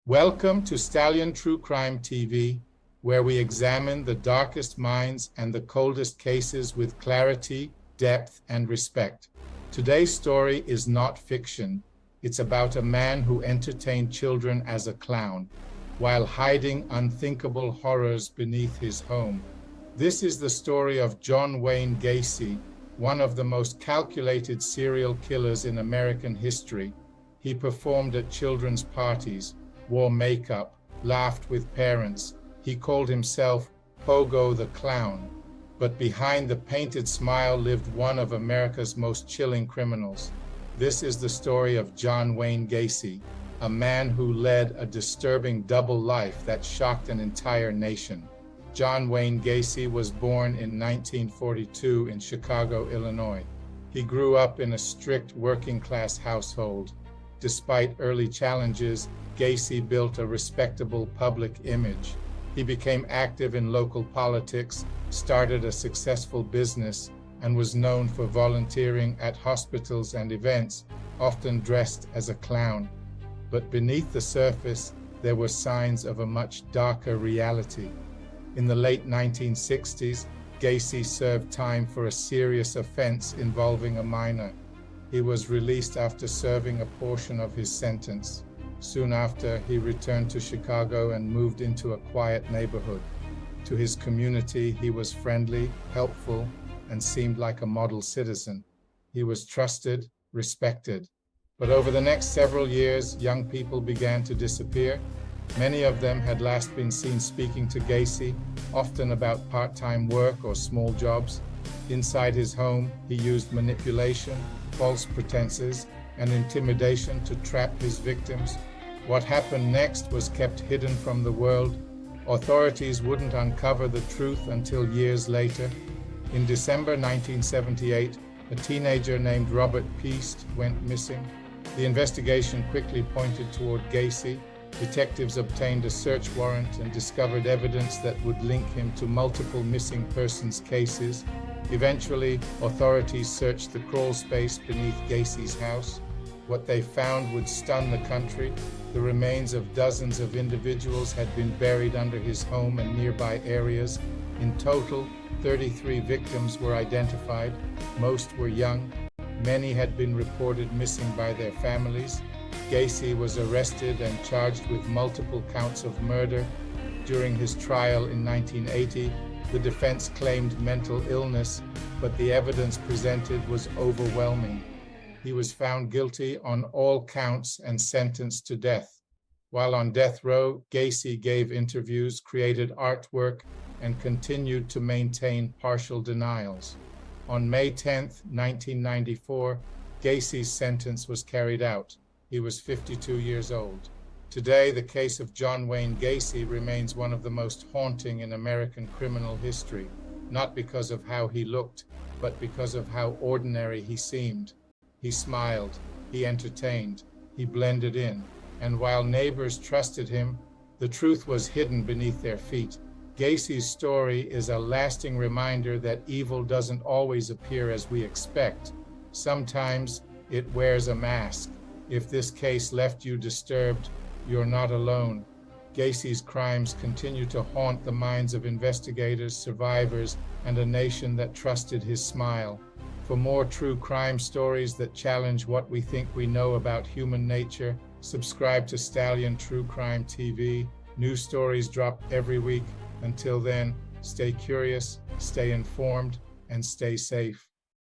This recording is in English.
Welcome to Stallion True Crime TV, where we examine the darkest minds and the coldest cases with clarity, depth, and respect. Today's story is not fiction. It's about a man who entertained children as a clown, while hiding unthinkable horrors beneath his home. This is the story of John Wayne Gacy, one of the most calculated serial killers in American history. He performed at children's parties, wore makeup, laughed with parents. He called himself Pogo the Clown. But behind the painted smile lived one of America's most chilling criminals. This is the story of John Wayne Gacy, a man who led a disturbing double life that shocked an entire nation. John Wayne Gacy was born in 1942 in Chicago, Illinois. He grew up in a strict working-class household. Despite early challenges, Gacy built a respectable public image. He became active in local politics, started a successful business, and was known for volunteering at hospitals and events, often dressed as a clown. But beneath the surface, there were signs of a much darker reality. In the late 1960s, Gacy served time for a serious offense involving a minor. He was released after serving a portion of his sentence. Soon after, he returned to Chicago and moved into a quiet neighborhood. To his community, he was friendly, helpful, and seemed like a model citizen. He was trusted, respected. But over the next several years, young people began to disappear. Many of them had last been seen speaking to Gacy, often about part-time work or small jobs. Inside his home, he used manipulation, false pretenses, and intimidation to trap his victims. What happened next was kept hidden from the world. Authorities wouldn't uncover the truth until years later. In December 1978, a teenager named Robert Peast went missing. The investigation quickly pointed toward Gacy. Detectives obtained a search warrant and discovered evidence that would link him to multiple missing persons cases. Eventually, authorities searched the crawl space beneath Gacy's house. What they found would stun the country. The remains of dozens of individuals had been buried under his home and nearby areas. In total, 33 victims were identified. Most were young. Many had been reported missing by their families. Gacy was arrested and charged with multiple counts of murder. During his trial in 1980, the defense claimed mental illness, but the evidence presented was overwhelming. He was found guilty on all counts and sentenced to death. While on death row, Gacy gave interviews, created artwork, and continued to maintain partial denials. On May 10, 1994, Gacy's sentence was carried out. He was 52 years old. Today, the case of John Wayne Gacy remains one of the most haunting in American criminal history, not because of how he looked, but because of how ordinary he seemed. He smiled, he entertained, he blended in, and while neighbors trusted him, the truth was hidden beneath their feet. Gacy's story is a lasting reminder that evil doesn't always appear as we expect. Sometimes it wears a mask. If this case left you disturbed, you're not alone. Gacy's crimes continue to haunt the minds of investigators, survivors, and a nation that trusted his smile. For more true crime stories that challenge what we think we know about human nature, subscribe to Stallion True Crime TV. New stories drop every week. Until then, stay curious, stay informed, and stay safe.